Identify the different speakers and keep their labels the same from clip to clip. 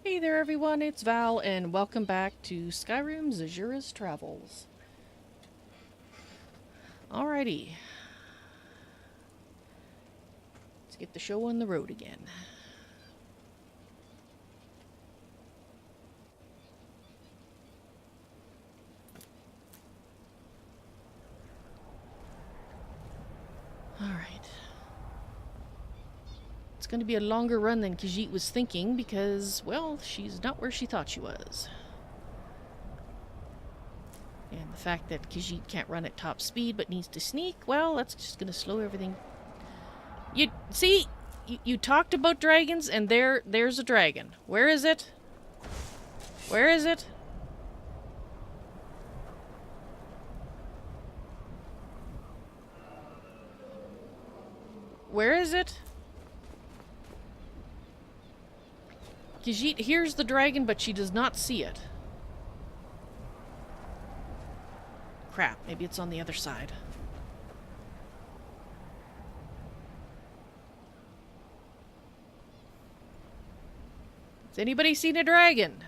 Speaker 1: Hey there everyone, it's Val and welcome back to Skyrim Zahjira's Travels. Alrighty. Let's get the show on the road again. Alright. It's going to be a longer run than Khajiit was thinking because, well, she's not where she thought she was. And the fact that Khajiit can't run at top speed but needs to sneak, well, that's just going to slow everything. You see, you talked about dragons and there's a dragon. Where is it? Where is it? Where is it? Khajiit hears the dragon, but she does not see it. Crap, maybe it's on the other side. Has anybody seen a dragon?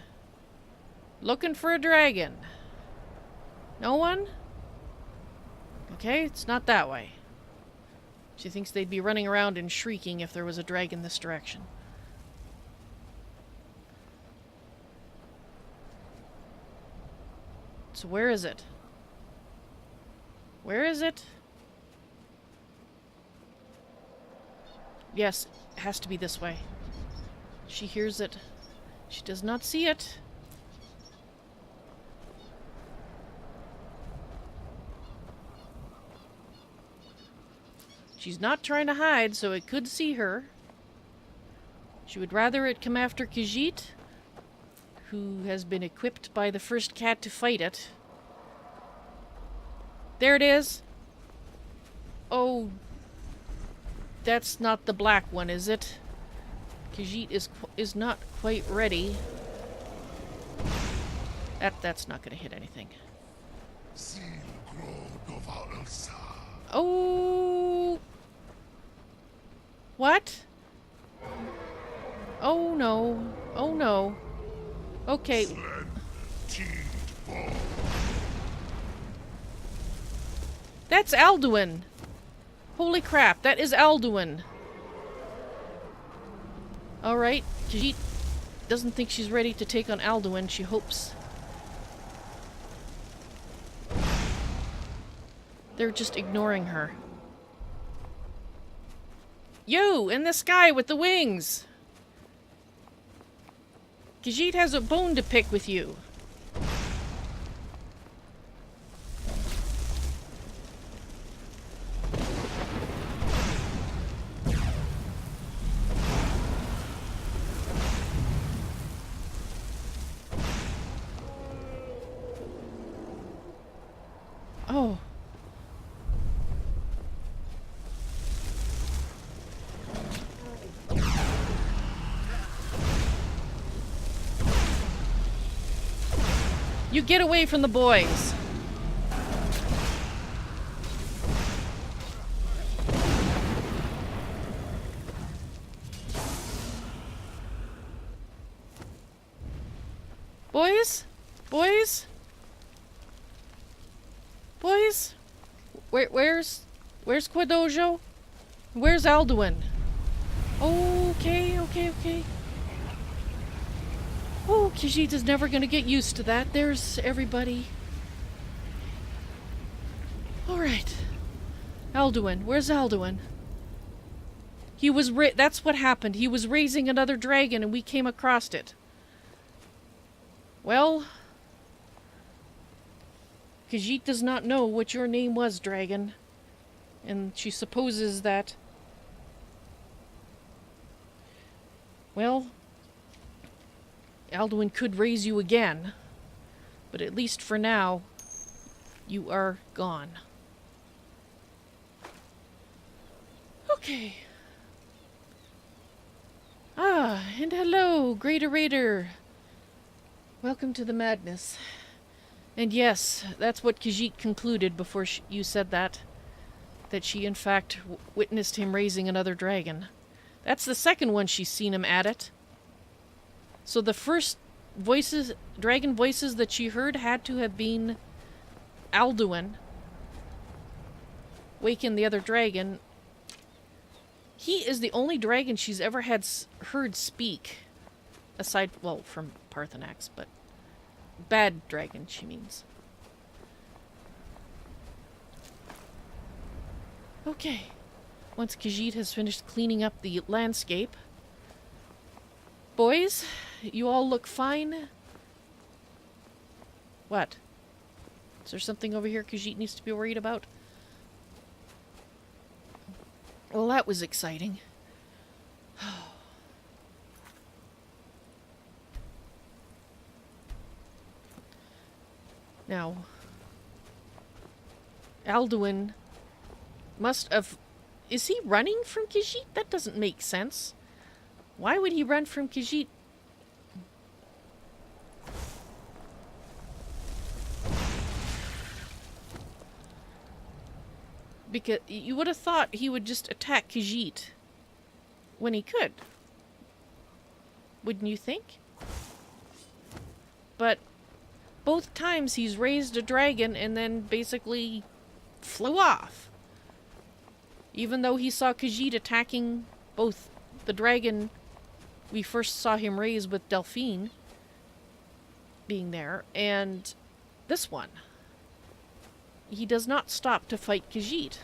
Speaker 1: Looking for a dragon. No one? Okay, it's not that way. She thinks they'd be running around and shrieking if there was a dragon this direction. So where is it? Where is it? Yes, it has to be this way. She hears it. She does not see it. She's not trying to hide, so it could see her. She would rather it come after Khajiit, who has been equipped by the first cat to fight it. There it is. Oh, that's not the black one, is it? Khajiit is not quite ready. That's not going to hit anything. Oh. What? Oh no. Oh no. Okay. That's Alduin. Holy crap, that is Alduin. Alright, Khajiit doesn't think she's ready to take on Alduin, she hopes. They're just ignoring her. You, in the sky with the wings! Khajiit has a bone to pick with you. Oh. You get away from the boys. Boys? Boys? Boys? Where's Quadojo? Where's Alduin? Okay. Oh, Khajiit is never gonna get used to that. There's everybody. Alright. Alduin. Where's Alduin? He was that's what happened. He was raising another dragon and we came across it. Well, Khajiit does not know what your name was, dragon. And she supposes that... Well, Alduin could raise you again. But at least for now, you are gone. Okay. Ah, and hello, Greater Raider. Welcome to the madness. And yes, that's what Khajiit concluded before you said that. That she, in fact, witnessed him raising another dragon. That's the second one she's seen him at it. So the first voices, dragon voices that she heard had to have been Alduin waking the other dragon. He is the only dragon she's ever had heard speak, aside, well, from Parthenax, but bad dragon, she means. Okay. Once Khajiit has finished cleaning up the landscape. Boys, you all look fine. What? Is there something over here Khajiit needs to be worried about? Well, that was exciting. Now, Alduin must have... Is he running from Khajiit? That doesn't make sense. Why would he run from Khajiit? Because you would have thought he would just attack Khajiit when he could. Wouldn't you think? But both times he's raised a dragon and then basically flew off. Even though he saw Khajiit attacking both the dragon we first saw him raise with Delphine being there and this one. He does not stop to fight Khajiit.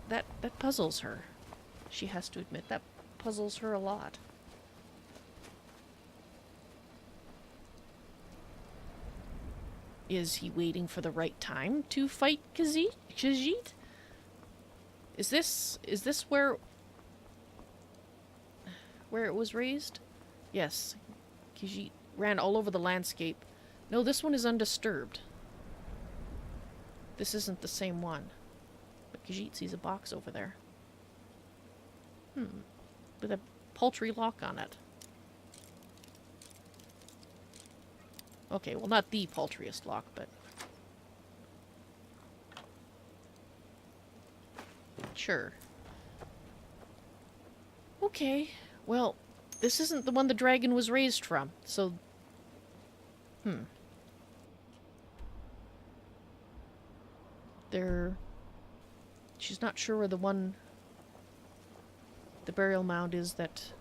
Speaker 1: That puzzles her. She has to admit that puzzles her a lot. Is he waiting for the right time to fight Khajiit? Is this where it was raised? Yes. Khajiit ran all over the landscape. No, this one is undisturbed. This isn't the same one. But Khajiit sees a box over there. With a paltry lock on it. Okay, well, not the paltriest lock, but... Sure. Okay, well, this isn't the one the dragon was raised from, so... She's not sure where the burial mound is that...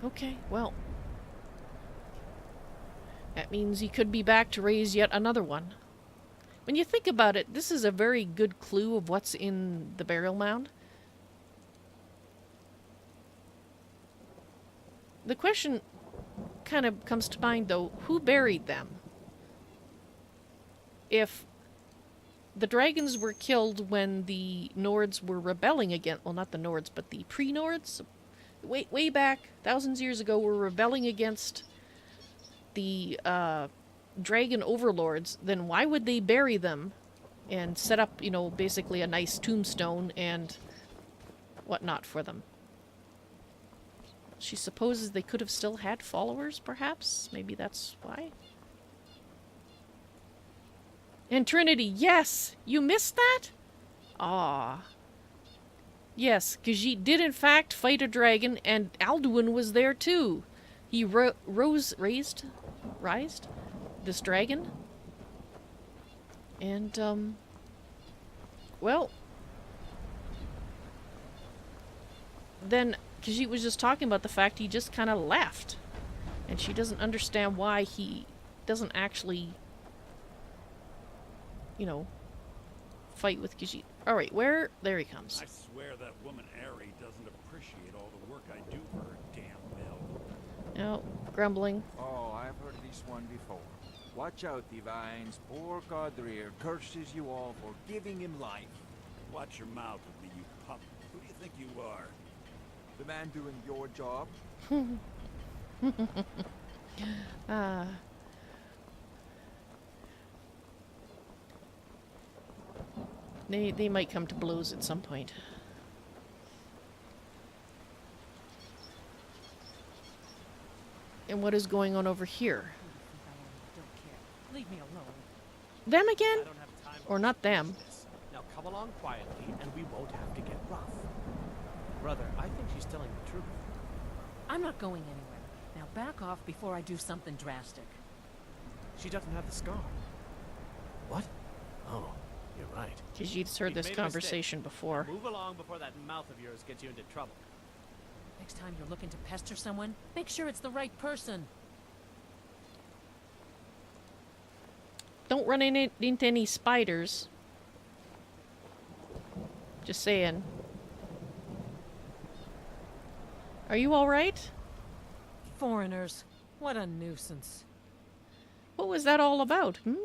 Speaker 1: Okay, well. That means he could be back to raise yet another one. When you think about it, this is a very good clue of what's in the burial mound. The question kind of comes to mind, though, who buried them? If the dragons were killed when the Nords were rebelling against... Well, not the Nords, but the pre-Nords... Way back, thousands of years ago, were rebelling against the dragon overlords, then why would they bury them and set up, you know, basically a nice tombstone and whatnot for them? She supposes they could have still had followers, perhaps? Maybe that's why? And Trinity, yes! You missed that? Ah. Yes, Khajiit did in fact fight a dragon, and Alduin was there too. He raised this dragon. And, well... Then Khajiit was just talking about the fact he just kind of left. And she doesn't understand why he doesn't actually, you know, fight with Khajiit. Alright, where? There he comes.
Speaker 2: I swear that woman Ari doesn't appreciate all the work I do for her damn mill.
Speaker 1: No, grumbling.
Speaker 3: Oh, I've heard this one before. Watch out, divines. Poor Godrir curses you all for giving him life.
Speaker 2: Watch your mouth with me, you pup. Who do you think you are?
Speaker 3: The man doing your job?
Speaker 1: They might come to blows at some point. And what is going on over here?
Speaker 4: Leave me alone.
Speaker 1: Them again?
Speaker 4: I don't have time
Speaker 1: Or not them.
Speaker 4: Now come along quietly and we won't have to get rough.
Speaker 5: brother, I think she's telling the truth.
Speaker 4: I'm not going anywhere. Now back off before I do something drastic.
Speaker 5: She doesn't have the scar. What? Oh, you're right.
Speaker 1: Khajiit's heard
Speaker 5: We've
Speaker 1: this
Speaker 5: made a mistake.
Speaker 1: conversation before.
Speaker 5: Move along before that mouth of yours gets you into trouble.
Speaker 4: Next time you're looking to pester someone, make sure it's the right person.
Speaker 1: Don't run into any spiders. Just saying. Are you alright?
Speaker 4: Foreigners. What a nuisance.
Speaker 1: What was that all about, hmm?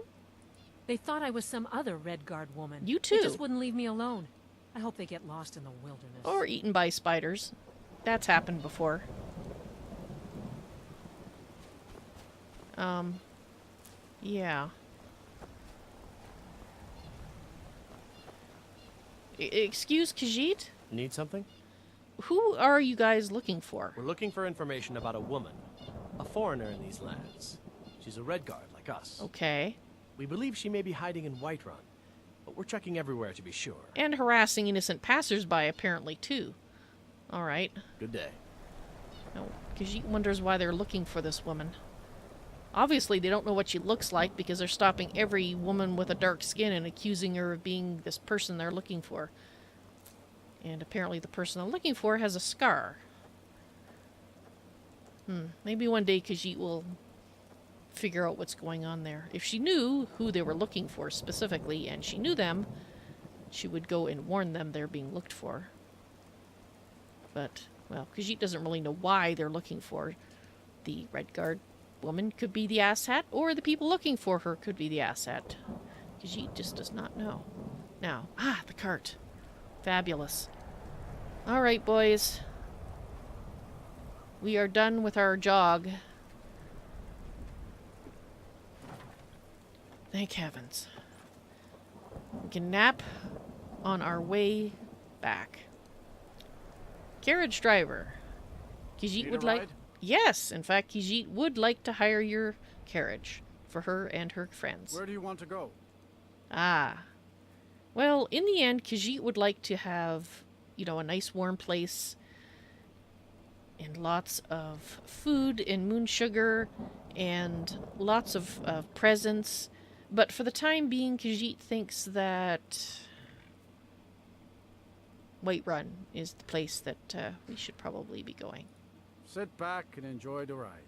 Speaker 4: They thought I was some other Red Guard woman.
Speaker 1: You
Speaker 4: They
Speaker 1: too.
Speaker 4: just wouldn't leave me alone. I hope they get lost in the wilderness.
Speaker 1: Or eaten by spiders. That's happened before. Yeah. Excuse, Khajiit?
Speaker 5: Need something?
Speaker 1: Who are you guys looking for?
Speaker 5: We're looking for information about a woman. A foreigner in these lands. She's a Red Guard like us.
Speaker 1: Okay.
Speaker 5: We believe she may be hiding in Whiterun, but we're checking everywhere to be sure.
Speaker 1: And harassing innocent passersby, apparently, too. Alright.
Speaker 5: Good day.
Speaker 1: No, Khajiit wonders why they're looking for this woman. Obviously, they don't know what she looks like because they're stopping every woman with a dark skin and accusing her of being this person they're looking for. And apparently the person they're looking for has a scar. Maybe one day Khajiit will figure out what's going on there. If she knew who they were looking for specifically, and she knew them, she would go and warn them they're being looked for. But, well, Khajiit doesn't really know why they're looking for the Red Guard woman. Could be the asshat, or the people looking for her could be the asshat. Khajiit just does not know. Now, the cart. Fabulous. Alright, boys. We are done with our jog. Thank heavens. We can nap on our way back. Carriage driver. Khajiit would like... Yes, in fact, Khajiit would like to hire your carriage for her and her friends.
Speaker 6: Where do you want to go?
Speaker 1: Well, in the end, Khajiit would like to have, you know, a nice warm place and lots of food and moon sugar and lots of presents. But for the time being, Khajiit thinks that Whiterun is the place that we should probably be going.
Speaker 6: Sit back and enjoy the ride.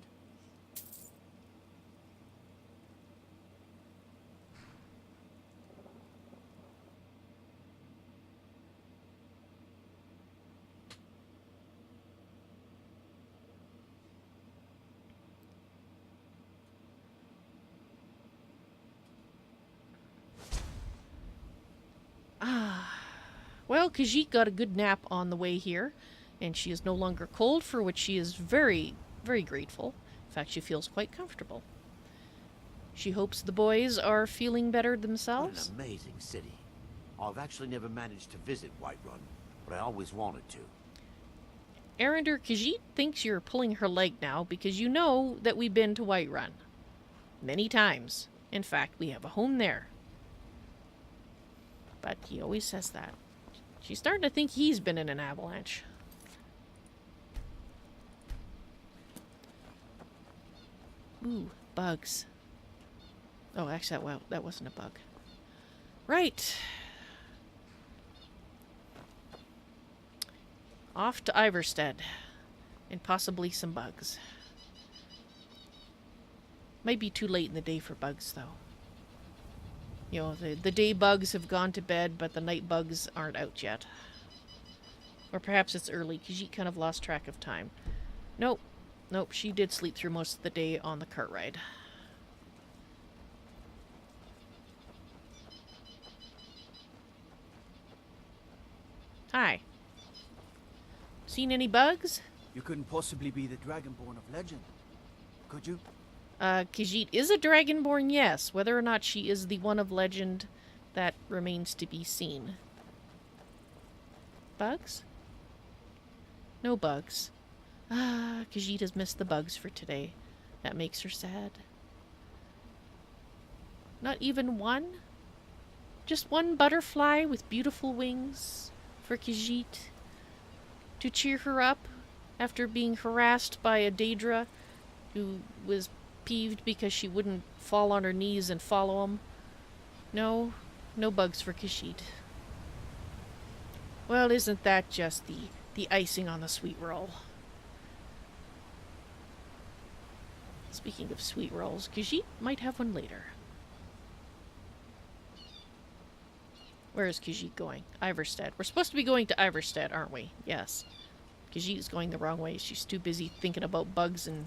Speaker 1: Well, Khajiit got a good nap on the way here, and she is no longer cold, for which she is very, very grateful. In fact, she feels quite comfortable. She hopes the boys are feeling better themselves.
Speaker 7: What an amazing city. I've actually never managed to visit Whiterun, but I always wanted to.
Speaker 1: Arender, Khajiit thinks you're pulling her leg now because you know that we've been to Whiterun. Many times. In fact, we have a home there. But he always says that. She's starting to think he's been in an avalanche. Ooh, bugs. Oh, actually, that wasn't a bug. Right. Off to Iverstead. And possibly some bugs. Might be too late in the day for bugs, though. You know, the day bugs have gone to bed, but the night bugs aren't out yet. Or perhaps it's early, because she kind of lost track of time. Nope. Nope, she did sleep through most of the day on the cart ride. Hi. Seen any bugs?
Speaker 3: You couldn't possibly be the Dragonborn of legend, could you?
Speaker 1: Khajiit is a Dragonborn, yes. Whether or not she is the one of legend, that remains to be seen. Bugs? No bugs. Khajiit has missed the bugs for today. That makes her sad. Not even one? Just one butterfly with beautiful wings for Khajiit to cheer her up after being harassed by a Daedra who was peeved because she wouldn't fall on her knees and follow him. No, no bugs for Khajiit. Well, isn't that just the icing on the sweet roll? Speaking of sweet rolls, Khajiit might have one later. Where is Khajiit going? Iverstead. We're supposed to be going to Iverstead, aren't we? Yes. Khajiit is going the wrong way. She's too busy thinking about bugs and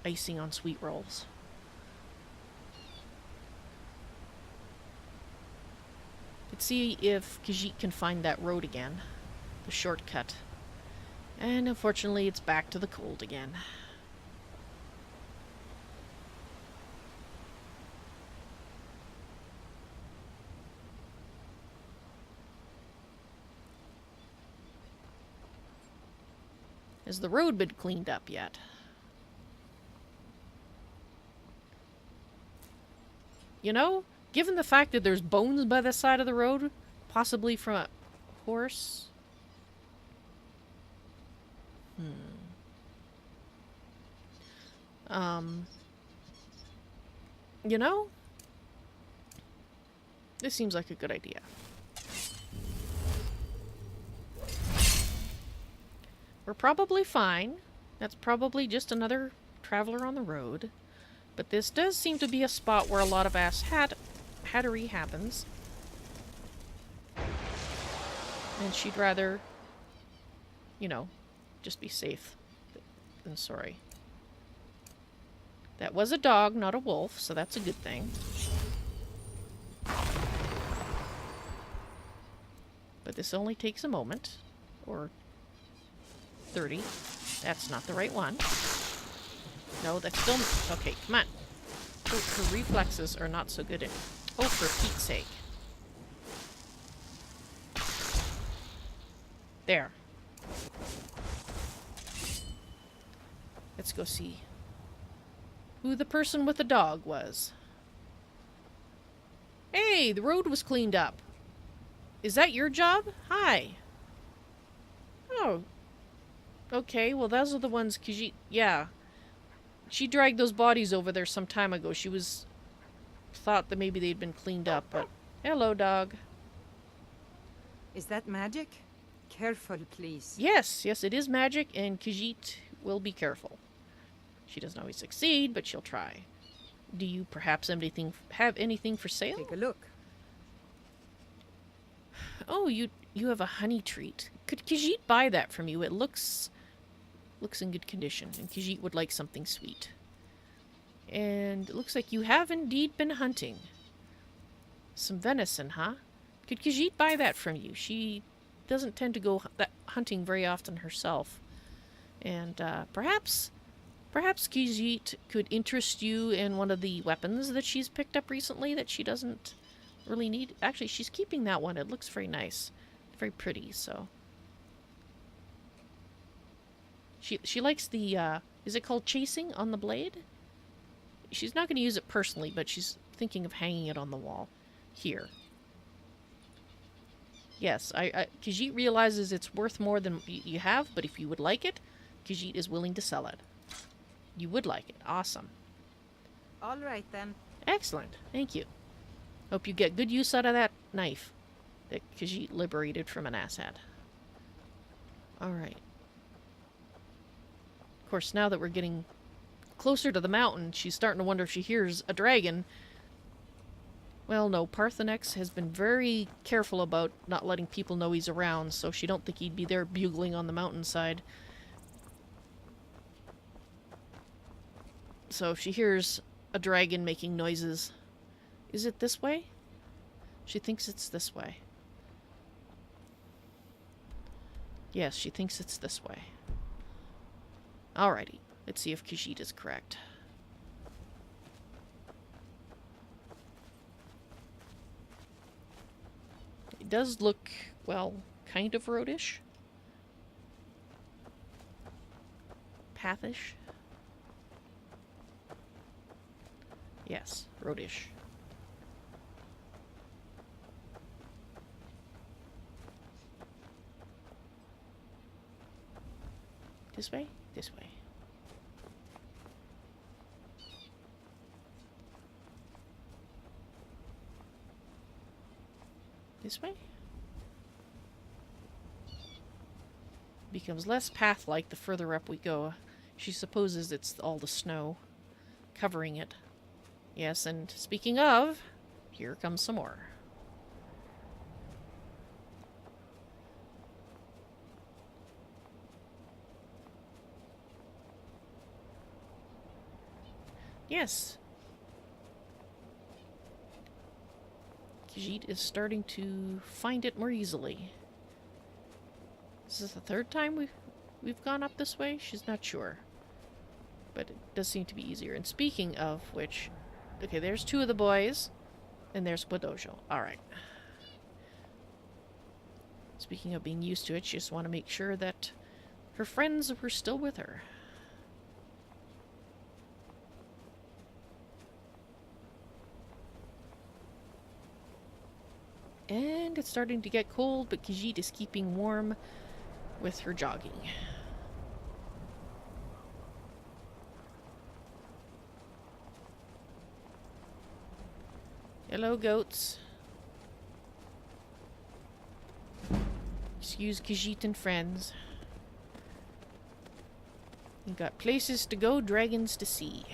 Speaker 1: icing on sweet rolls. Let's see if Khajiit can find that road again. The shortcut. And unfortunately, it's back to the cold again. Has the road been cleaned up yet? You know, given the fact that there's bones by the side of the road, possibly from a horse. You know, this seems like a good idea. We're probably fine. That's probably just another traveler on the road. But this does seem to be a spot where a lot of hattery happens. And she'd rather, you know, just be safe than sorry. That was a dog, not a wolf, so that's a good thing. But this only takes a moment. Or 30. That's not the right one. No, that's still... Okay, come on. Her reflexes are not so good at... Oh, for Pete's sake. There. Let's go see who the person with the dog was. Hey, the road was cleaned up. Is that your job? Hi. Oh. Okay, well those are the ones Khajiit... Yeah. She dragged those bodies over there some time ago. She was... thought that maybe they'd been cleaned up, but... Hello, dog.
Speaker 8: Is that magic? Careful, please.
Speaker 1: Yes, yes, it is magic, and Khajiit will be careful. She doesn't always succeed, but she'll try. Do you perhaps have anything for sale?
Speaker 8: Take a look.
Speaker 1: Oh, you have a honey treat. Could Khajiit buy that from you? It looks in good condition, and Khajiit would like something sweet. And it looks like you have indeed been hunting. Some venison, huh? Could Khajiit buy that from you? She doesn't tend to go hunting very often herself. And perhaps Khajiit could interest you in one of the weapons that she's picked up recently that she doesn't really need. Actually, she's keeping that one. It looks very nice. Very pretty, so... She likes the, is it called chasing on the blade? She's not going to use it personally, but she's thinking of hanging it on the wall. Here. Yes, Khajiit realizes it's worth more than you have, but if you would like it, Khajiit is willing to sell it. You would like it. Awesome.
Speaker 8: All right, then.
Speaker 1: Excellent. Thank you. Hope you get good use out of that knife that Khajiit liberated from an asshat. Alright. Of course, now that we're getting closer to the mountain, she's starting to wonder if she hears a dragon. Well, no, Parthenex has been very careful about not letting people know he's around, so she don't think he'd be there bugling on the mountainside. So if she hears a dragon making noises... Is it this way? She thinks it's this way. Yes, she thinks it's this way. Alrighty, let's see if Khajiit is correct. It does look, well, kind of roadish. Pathish. Yes, roadish. This way? This way. This way? Becomes less path-like the further up we go. She supposes it's all the snow covering it. Yes, and speaking of, here comes some more. Yes. Khajiit is starting to find it more easily. Is this the third time we've gone up this way? She's not sure. But it does seem to be easier. And speaking of which, okay, there's two of the boys, and there's Badojo. Alright. Speaking of being used to it, she just want to make sure that her friends were still with her. And it's starting to get cold, but Khajiit is keeping warm with her jogging. Hello, goats. Excuse Khajiit and friends. You got places to go, dragons to see.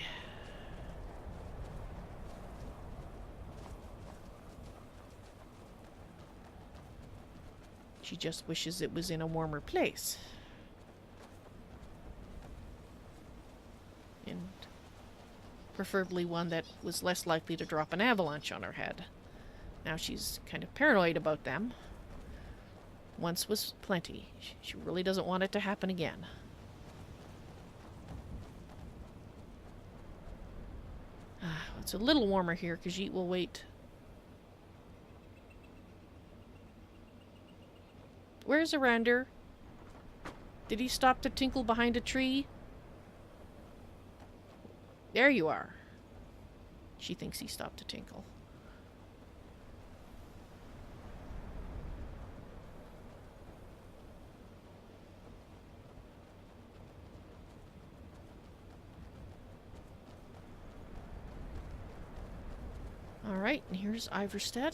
Speaker 1: She just wishes it was in a warmer place. And preferably one that was less likely to drop an avalanche on her head. Now she's kind of paranoid about them. Once was plenty. She really doesn't want it to happen again. It's a little warmer here. Khajiit will wait. Where's Arander? Did he stop to tinkle behind a tree? There you are. She thinks he stopped to tinkle. Alright, and here's Iverstead.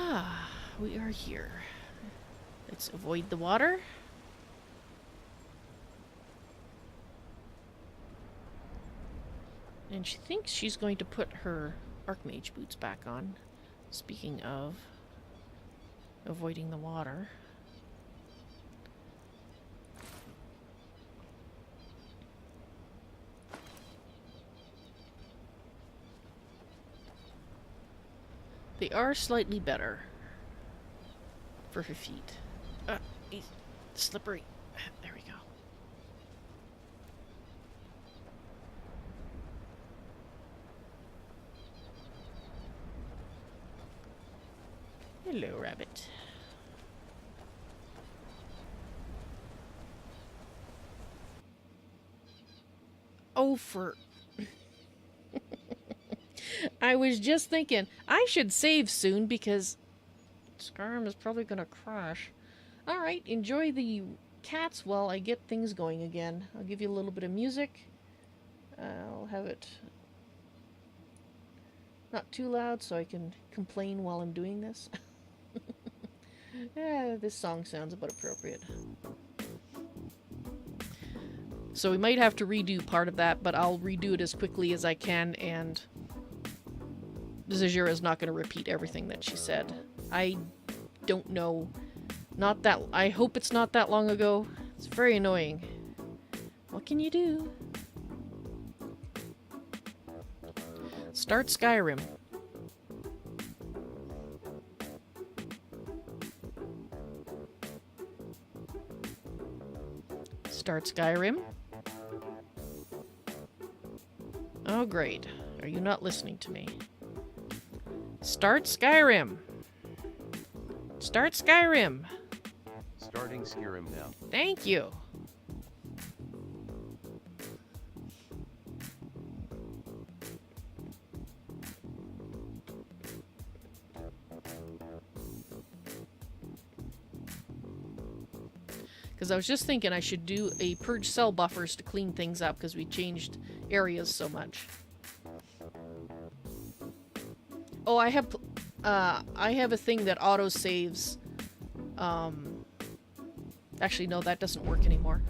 Speaker 1: Ah, we are here. Let's avoid the water. And she thinks she's going to put her Archmage boots back on. Speaking of avoiding the water. They are slightly better for her feet. He's slippery. There we go. Hello, rabbit. Oh, for... I was just thinking, I should save soon because Skyrim is probably going to crash. Alright, enjoy the cats while I get things going again. I'll give you a little bit of music. I'll have it not too loud so I can complain while I'm doing this. Yeah, this song sounds about appropriate. So we might have to redo part of that, but I'll redo it as quickly as I can, and Zahjira is not going to repeat everything that she said. I don't know. I hope it's not that long ago. It's very annoying. What can you do? Start Skyrim. Start Skyrim. Oh, great. Are you not listening to me? Start Skyrim. Start Skyrim.
Speaker 9: Starting Skyrim now.
Speaker 1: Thank you. Because I was just thinking I should do a purge cell buffers to clean things up because we changed areas so much. Oh, I have a thing that auto saves. Actually, no, that doesn't work anymore.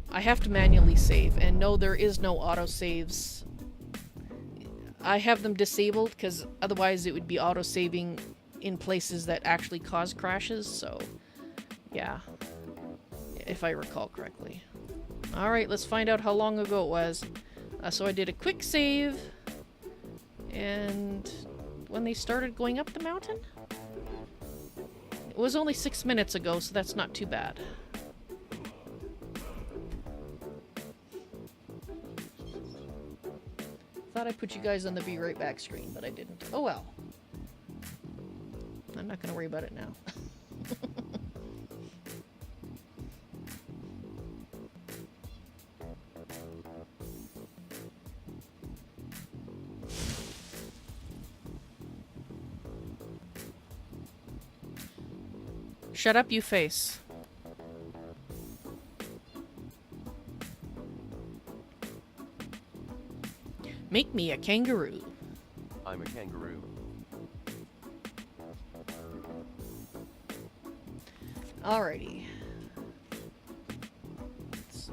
Speaker 1: I have to manually save, and no, there is no auto saves. I have them disabled because otherwise it would be auto saving in places that actually cause crashes. So, yeah, if I recall correctly. All right, let's find out how long ago it was. So I did a quick save, and when they started going up the mountain? It was only 6 minutes ago, so that's not too bad. Thought I put you guys on the be right back screen, but I didn't. Oh well. I'm not gonna worry about it now. Shut up, you face. Make me a kangaroo.
Speaker 9: I'm a kangaroo.
Speaker 1: Alrighty. Let's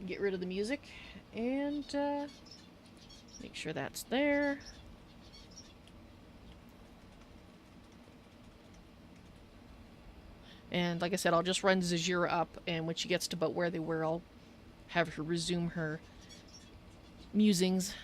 Speaker 1: get rid of the music and make sure that's there. And like I said, I'll just run Zahjira up, and when she gets to about where they were, I'll have her resume her musings.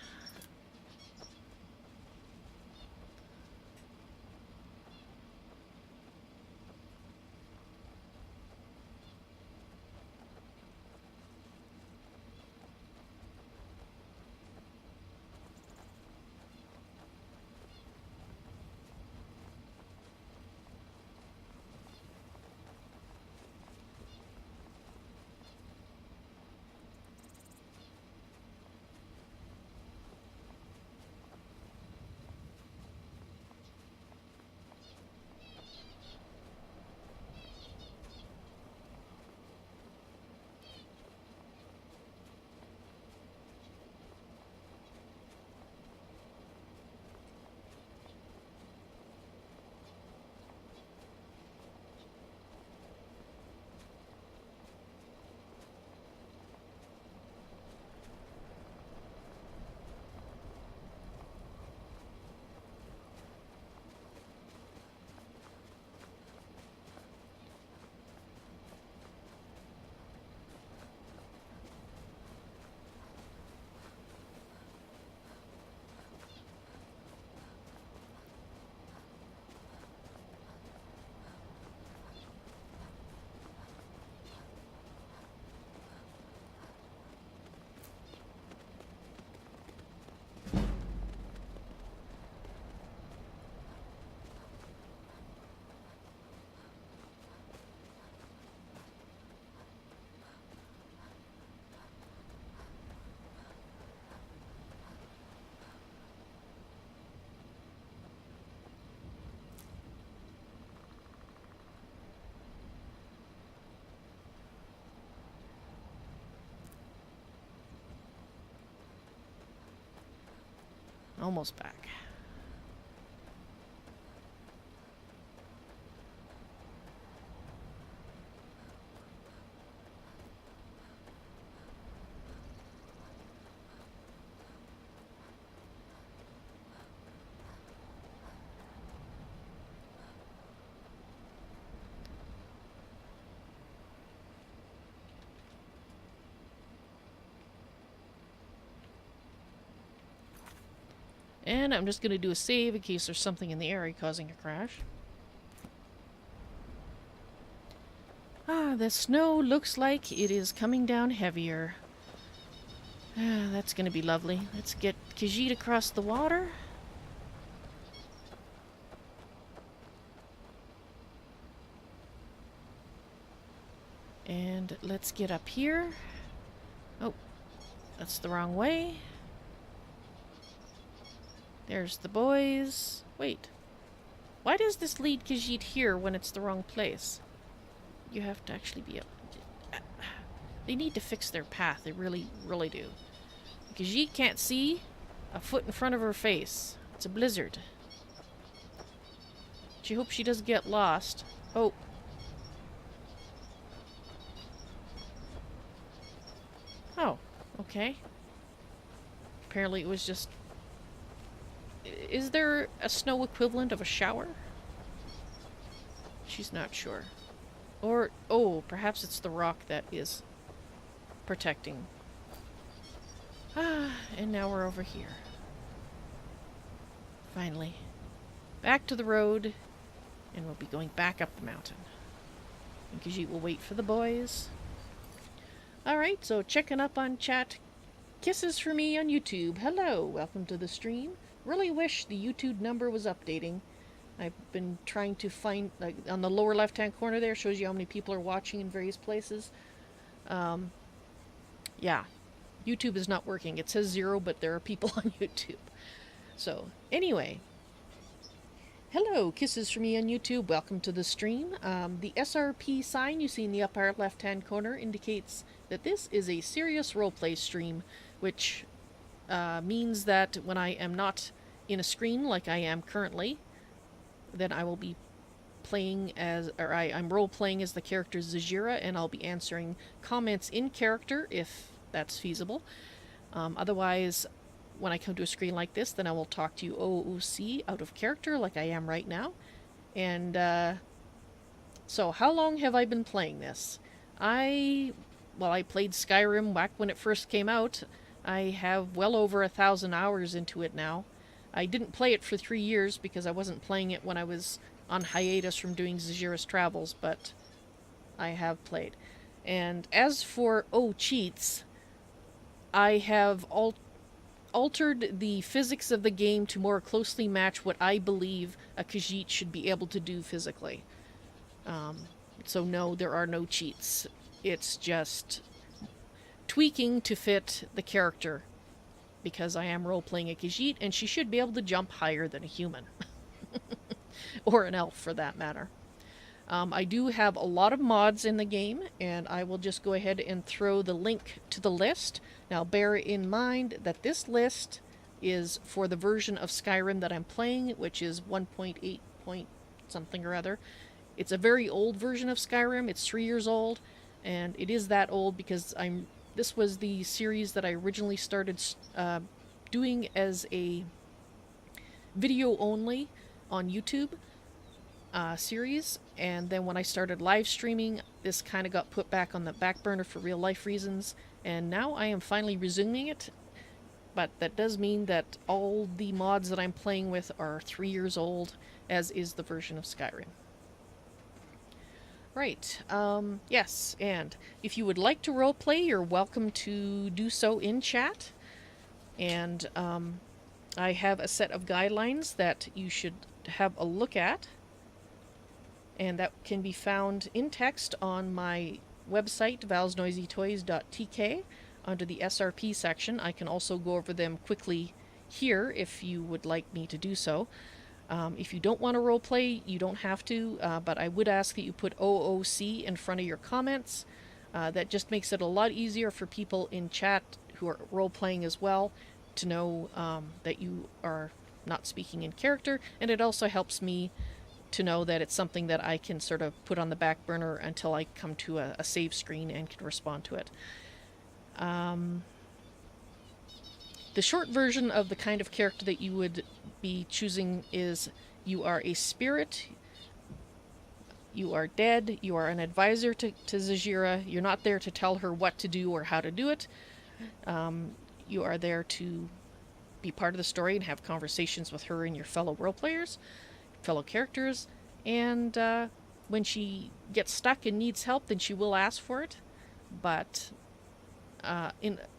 Speaker 1: Almost back. And I'm just going to do a save in case there's something in the area causing a crash. Ah, the snow looks like it is coming down heavier. Ah, that's going to be lovely. Let's get Khajiit across the water. And let's get up here. Oh, that's the wrong way. There's the boys. Wait. Why does this lead Khajiit here when it's the wrong place? You have to actually be up. They need to fix their path. They really, really do. Khajiit can't see a foot in front of her face. It's a blizzard. She hopes she doesn't get lost. Oh. Oh, okay. Apparently it was just... Is there a snow equivalent of a shower? She's not sure. Or, oh, perhaps it's the rock that is protecting. Ah, and now we're over here. Finally. Back to the road, and we'll be going back up the mountain. And Khajiit will wait for the boys. Alright, so checking up on chat. Kisses for me on YouTube. Hello, welcome to the stream. Really wish the YouTube number was updating. I've been trying to find, like, on the lower left-hand corner there, shows you how many people are watching in various places. Yeah, YouTube is not working. It says 0, but there are people on YouTube. So, anyway. Hello, kisses for me on YouTube. Welcome to the stream. The SRP sign you see in the upper left-hand corner indicates that this is a serious roleplay stream, which means that when I am not in a screen like I am currently, then I will be playing as, or I'm role-playing as the character Zahjira, and I'll be answering comments in character if that's feasible. Otherwise, when I come to a screen like this, then I will talk to you OOC out of character like I am right now. And so how long have I been playing this? I played Skyrim back when it first came out. I have well over 1,000 hours into it now. I didn't play it for 3 years because I wasn't playing it when I was on hiatus from doing Zahjira's Travels, but I have played. And as for cheats, I have altered the physics of the game to more closely match what I believe a Khajiit should be able to do physically. So no, there are no cheats. It's just tweaking to fit the character, because I am role-playing a Khajiit, and she should be able to jump higher than a human. Or an elf, for that matter. I do have a lot of mods in the game, and I will just go ahead and throw the link to the list. Now, bear in mind that this list is for the version of Skyrim that I'm playing, which is 1.8 point something or other. It's a very old version of Skyrim. It's 3 years old, and it is that old because this was the series that I originally started doing as a video only on YouTube series, and then when I started live streaming, this kind of got put back on the back burner for real life reasons, and now I am finally resuming it. But that does mean that all the mods that I'm playing with are 3 years old, as is the version of Skyrim. Right, yes, and if you would like to roleplay, you're welcome to do so in chat. And I have a set of guidelines that you should have a look at, and that can be found in text on my website, valsnoisytoys.tk, under the SRP section. I can also go over them quickly here if you would like me to do so. If you don't want to roleplay, you don't have to, but I would ask that you put OOC in front of your comments. That just makes it a lot easier for people in chat who are role-playing as well to know that you are not speaking in character, and it also helps me to know that it's something that I can sort of put on the back burner until I come to a save screen and can respond to it. The short version of the kind of character that you would be choosing is you are a spirit, you are dead, you are an advisor to Zahjira. You're not there to tell her what to do or how to do it. You are there to be part of the story and have conversations with her and your fellow role players, fellow characters, and when she gets stuck and needs help, then she will ask for it. But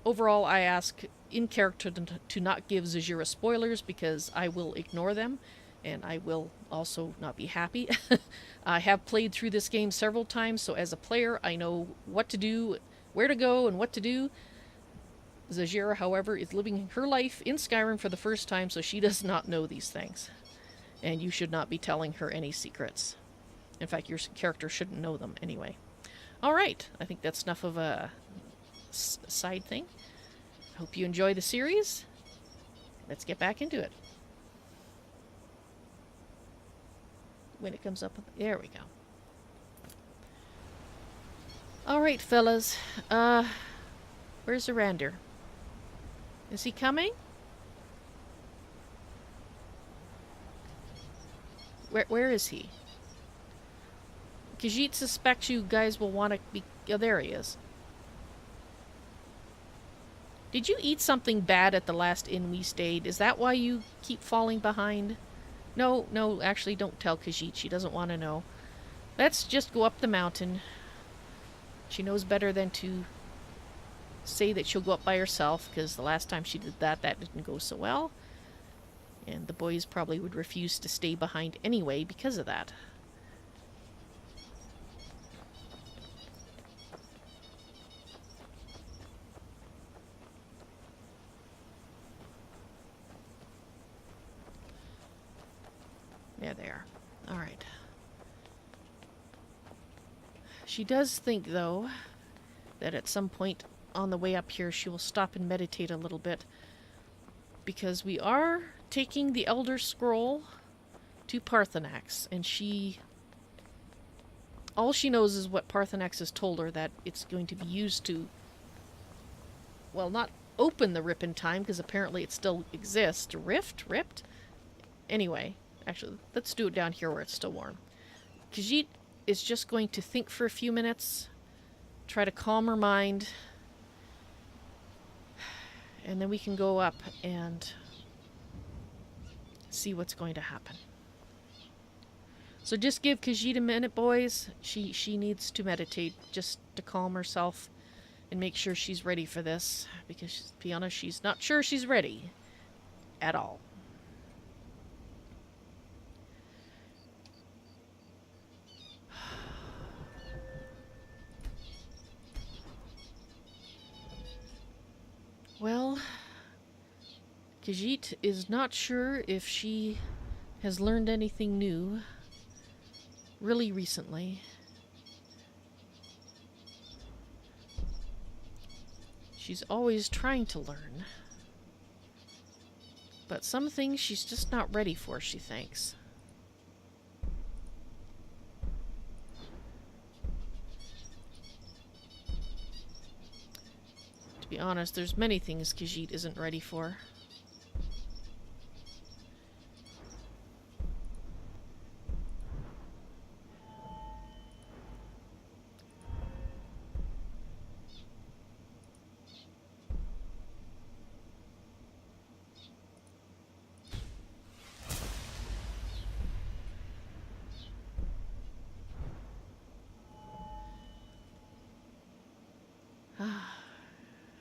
Speaker 1: overall, I ask in character to not give Zahjira spoilers, because I will ignore them, and I will also not be happy. I have played through this game several times, so as a player, I know what to do, where to go, and what to do. Zahjira, however, is living her life in Skyrim for the first time, so she does not know these things. And you should not be telling her any secrets. In fact, your character shouldn't know them anyway. Alright, I think that's enough of a side thing. Hope you enjoy the series. Let's get back into it. When it comes up, there we go. Alright, fellas. Where's Arander? Is he coming? Where is he? Khajiit suspects you guys will want to be... Oh, there he is. Did you eat something bad at the last inn we stayed? Is that why you keep falling behind? No, actually don't tell Khajiit. She doesn't want to know. Let's just go up the mountain. She knows better than to say that she'll go up by herself, because the last time she did that, that didn't go so well. And the boys probably would refuse to stay behind anyway because of that. There they are. Alright. She does think, though, that at some point on the way up here she will stop and meditate a little bit. Because we are taking the Elder Scroll to Parthenax, and all she knows is what Parthenax has told her, that it's going to be used to, well, not open the rip in time, because apparently it still exists. Ripped? Anyway, actually, let's do it down here where it's still warm. Khajiit is just going to think for a few minutes, try to calm her mind, and then we can go up and see what's going to happen. So just give Khajiit a minute, boys. She needs to meditate just to calm herself and make sure she's ready for this. Because, to be honest, she's not sure she's ready at all. Well, Khajiit is not sure if she has learned anything new really recently. She's always trying to learn, but some things she's just not ready for, she thinks. To be honest, there's many things Khajiit isn't ready for.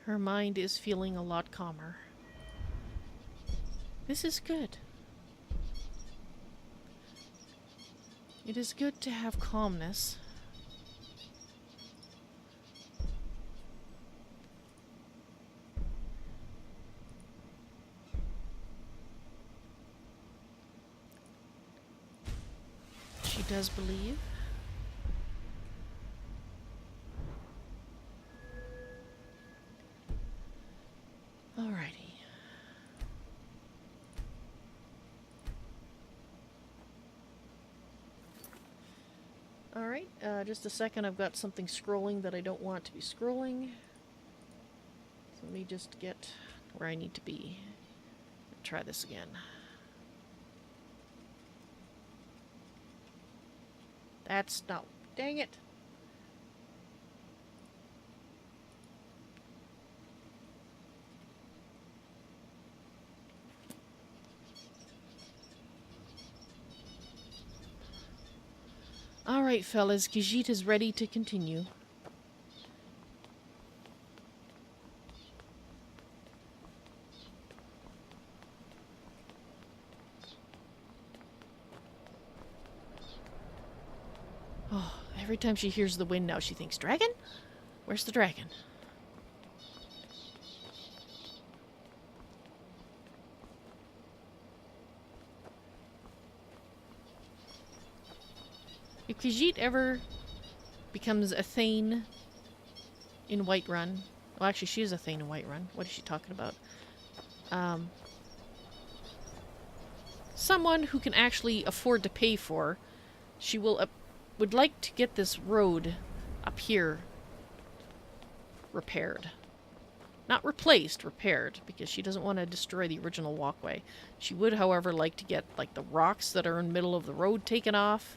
Speaker 1: Her mind is feeling a lot calmer. This is good. It is good to have calmness. She does believe. Alrighty. Alright, just a second, I've got something scrolling that I don't want to be scrolling. So let me just get where I need to be. Try this again. That's not... Dang it! Alright, fellas, Khajiit is ready to continue. Oh, every time she hears the wind now, she thinks, dragon? Where's the dragon? If Khajiit ever becomes a Thane in Whiterun. Well, actually, she is a Thane in Whiterun. What is she talking about? Someone who can actually afford to pay for. She would like to get this road up here repaired. Not replaced, repaired, because she doesn't want to destroy the original walkway. She would, however, like to get like the rocks that are in the middle of the road taken off.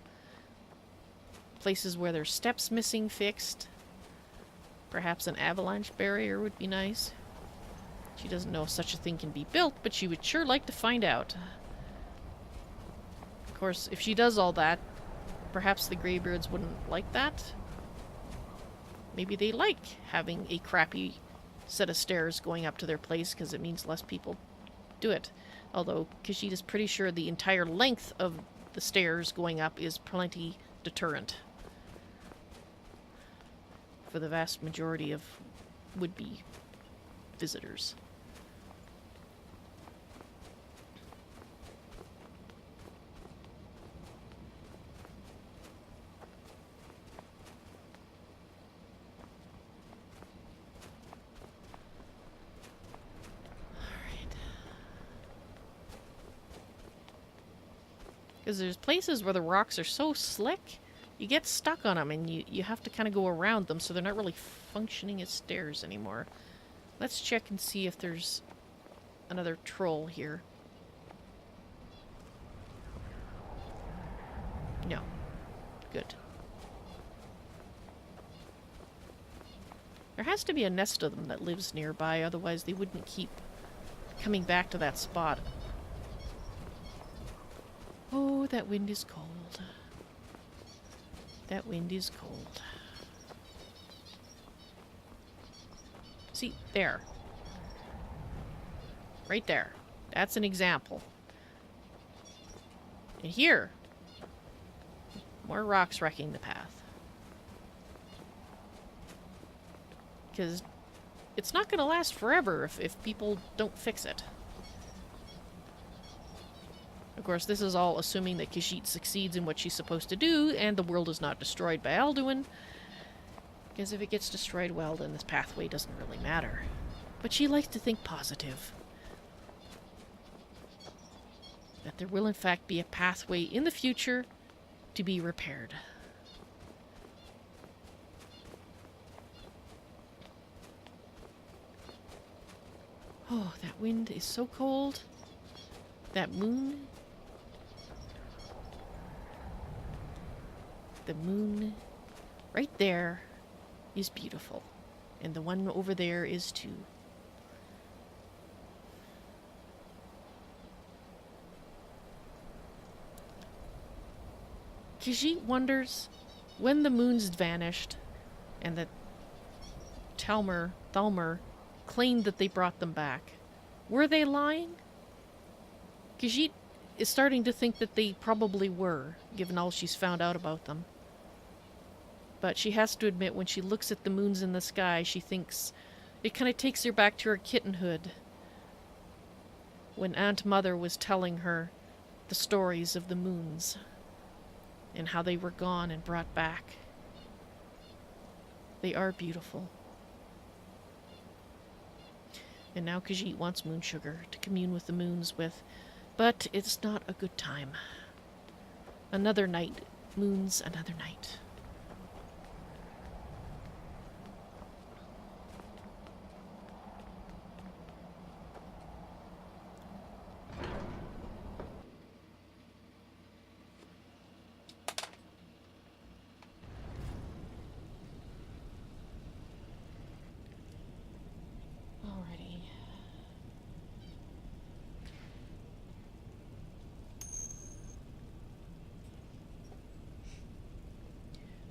Speaker 1: Places where there's steps missing fixed. Perhaps an avalanche barrier would be nice. She doesn't know if such a thing can be built, but she would sure like to find out. Of course, if she does all that, perhaps the Greybeards wouldn't like that. Maybe they like having a crappy set of stairs going up to their place because it means less people do it. Although Khajiit is pretty sure the entire length of the stairs going up is plenty deterrent for the vast majority of would-be visitors. Because there's places where the rocks are so slick, you get stuck on them and you have to kind of go around them, so they're not really functioning as stairs anymore. Let's check and see if there's another troll here. No. Good. There has to be a nest of them that lives nearby, otherwise they wouldn't keep coming back to that spot. Oh, that wind is cold. That wind is cold. See, there. Right there. That's an example. And here, more rocks wrecking the path. Because it's not going to last forever if people don't fix it. Of course, this is all assuming that Khajiit succeeds in what she's supposed to do, and the world is not destroyed by Alduin. Because if it gets destroyed, well, then this pathway doesn't really matter. But she likes to think positive. That there will in fact be a pathway in the future to be repaired. Oh, that wind is so cold. That moon. The moon right there is beautiful. And the one over there is too. Khajiit wonders when the moons vanished and that Thalmor claimed that they brought them back. Were they lying? Khajiit is starting to think that they probably were, given all she's found out about them. But she has to admit, when she looks at the moons in the sky, she thinks it kind of takes her back to her kittenhood. When Aunt Mother was telling her the stories of the moons and how they were gone and brought back. They are beautiful. And now Khajiit wants moon sugar to commune with the moons with, but it's not a good time. Another night, moons, another night.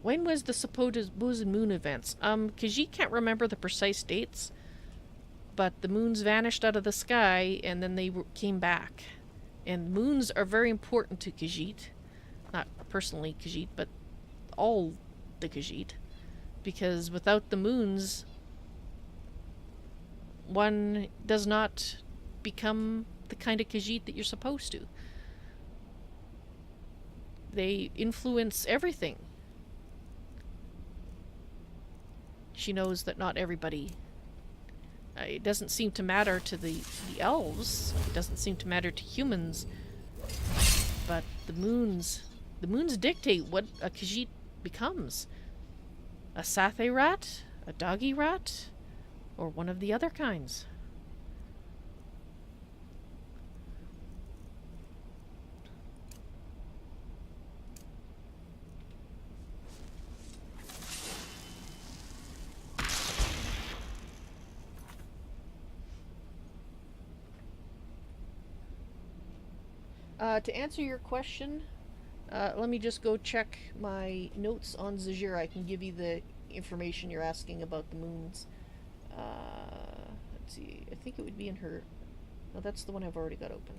Speaker 1: When was the supposed moon events? Khajiit can't remember the precise dates, but the moons vanished out of the sky and then they came back. And moons are very important to Khajiit. Not personally Khajiit, but all the Khajiit. Because without the moons, one does not become the kind of Khajiit that you're supposed to. They influence everything. she knows that not everybody... it doesn't seem to matter to the elves. It doesn't seem to matter to humans. But the moons dictate what a Khajiit becomes. A Sathe rat? A doggy rat? Or one of the other kinds? To answer your question, let me just go check my notes on Zahjira. I can give you the information you're asking about the moons. Let's see. I think it would be in her... No, that's the one I've already got open.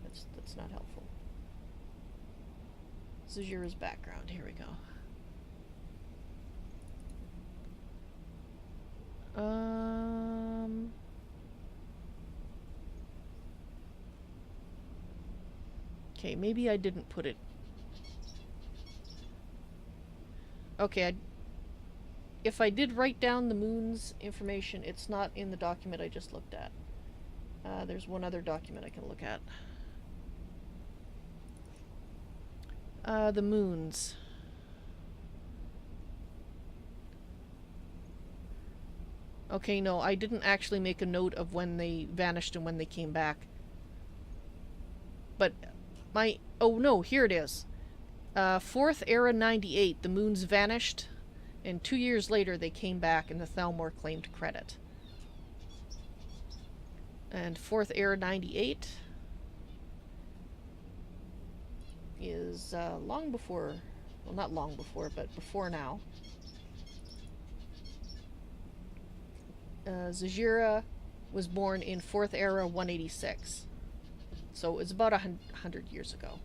Speaker 1: That's not helpful. Zahjira's background. Here we go. Okay, maybe I didn't put it. Okay, if I did write down the moon's information, it's not in the document I just looked at. There's one other document I can look at. The moons. Okay, no, I didn't actually make a note of when they vanished and when they came back. But my... Oh no, here it is. 4th Era 98, the moons vanished, and 2 years later they came back and the Thalmor claimed credit. And 4th Era 98 is long before... Well, not long before, but before now. Zahjira was born in 4th Era 186. So it was about 100 years ago.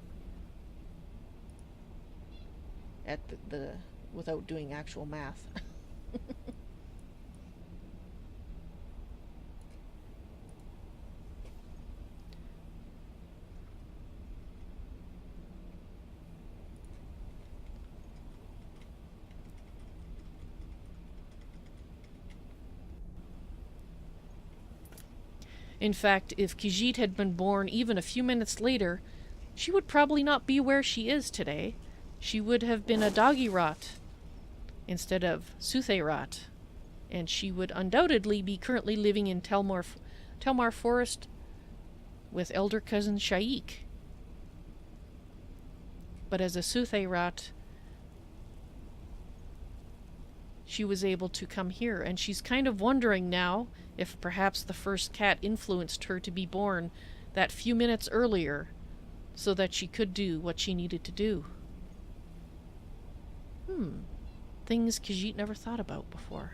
Speaker 1: At the without doing actual math. In fact, if Khajiit had been born even a few minutes later, she would probably not be where she is today. She would have been a doggy rot instead of Suthe rot, and she would undoubtedly be currently living in Telmar Forest with elder cousin Shaik. But as a Suthe rot, she was able to come here, and she's kind of wondering now if perhaps the first cat influenced her to be born that few minutes earlier so that she could do what she needed to do. Things Khajiit never thought about before.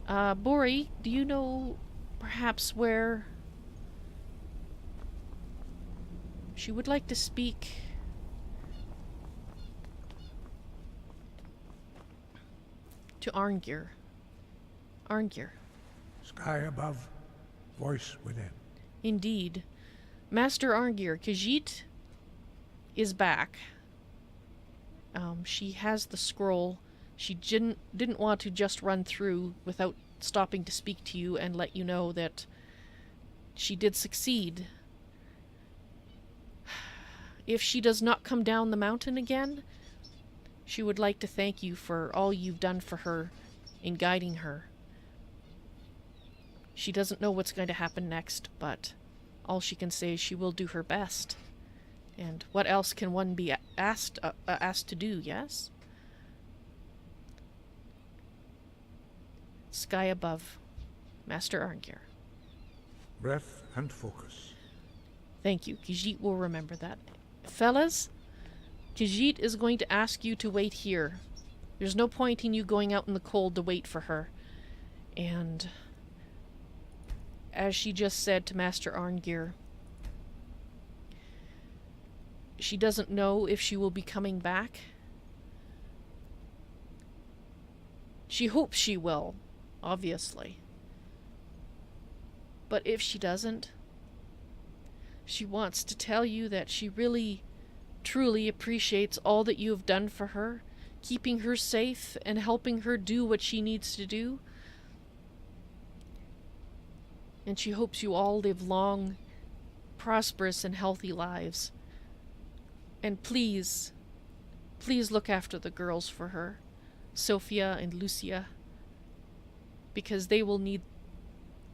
Speaker 1: Bori, do you know perhaps where she would like to speak? To Arngir. Arngir.
Speaker 10: Sky above, voice within.
Speaker 1: Indeed. Master Arngir, Khajiit is back. She has the scroll. She didn't want to just run through without stopping to speak to you and let you know that she did succeed. If she does not come down the mountain again, she would like to thank you for all you've done for her in guiding her. She doesn't know what's going to happen next, but all she can say is she will do her best. And what else can one be asked to do, yes? Sky above, Master Arngir.
Speaker 10: Breath and focus.
Speaker 1: Thank you. Khajiit will remember that. Fellas, Khajiit is going to ask you to wait here. There's no point in you going out in the cold to wait for her. And as she just said to Master Arngir, she doesn't know if she will be coming back. She hopes she will, obviously. But if she doesn't, she wants to tell you that she really, truly appreciates all that you have done for her, keeping her safe and helping her do what she needs to do. And she hopes you all live long, prosperous, and healthy lives. And please, please look after the girls for her, Sophia and Lucia, because they will need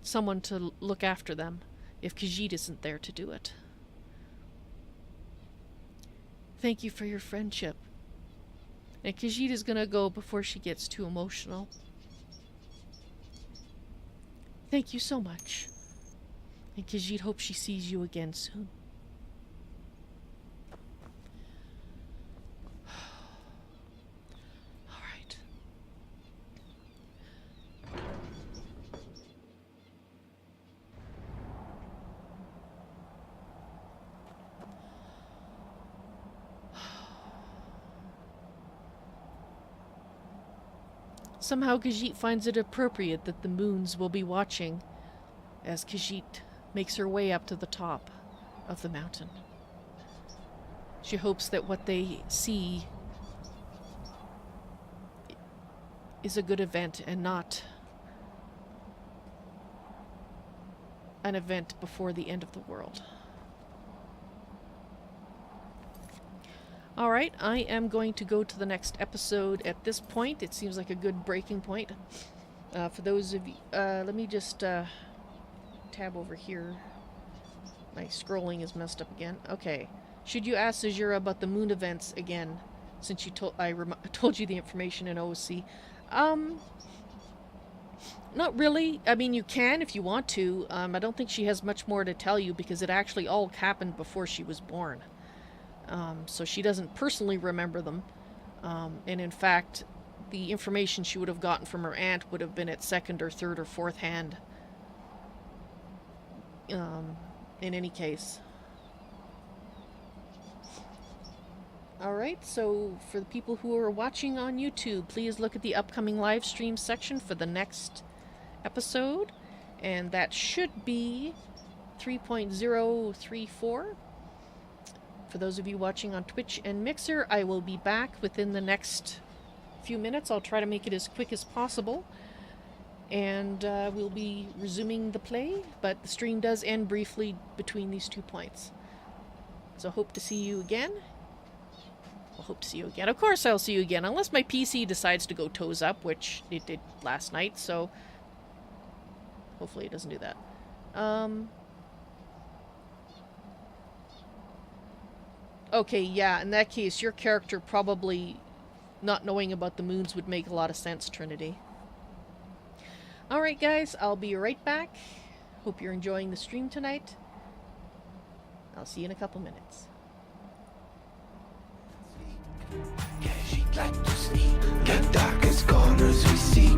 Speaker 1: someone to look after them if Khajiit isn't there to do it. Thank you for your friendship. And Khajiit is gonna go before she gets too emotional. Thank you so much. And Khajiit hopes she sees you again soon. Alright. Somehow Khajiit finds it appropriate that the moons will be watching as Khajiit makes her way up to the top of the mountain. She hopes that what they see is a good event and not an event before the end of the world. Alright, I am going to go to the next episode at this point. It seems like a good breaking point. For those of you, let me just tab over here. My scrolling is messed up again. Okay. Should you ask Zahjira about the moon events again, since you told you the information in OC? Not really. I mean, you can if you want to. I don't think she has much more to tell you because it actually all happened before she was born. So she doesn't personally remember them. And in fact, the information she would have gotten from her aunt would have been at second or third or fourth hand. In any case. Alright, so for the people who are watching on YouTube, please look at the upcoming live stream section for the next episode. And that should be 3.034. For those of you watching on Twitch and Mixer, I will be back within the next few minutes. I'll try to make it as quick as possible. And we'll be resuming the play, but the stream does end briefly between these 2 points. So hope to see you again. Well, hope to see you again. Of course I'll see you again, unless my PC decides to go toes up, which it did last night, so hopefully it doesn't do that. Okay, yeah, in that case, your character probably not knowing about the moons would make a lot of sense, Trinity. Alright guys, I'll be right back. Hope you're enjoying the stream tonight. I'll see you in a couple minutes.
Speaker 11: Yeah, she'd like to sneak the darkest corners we see.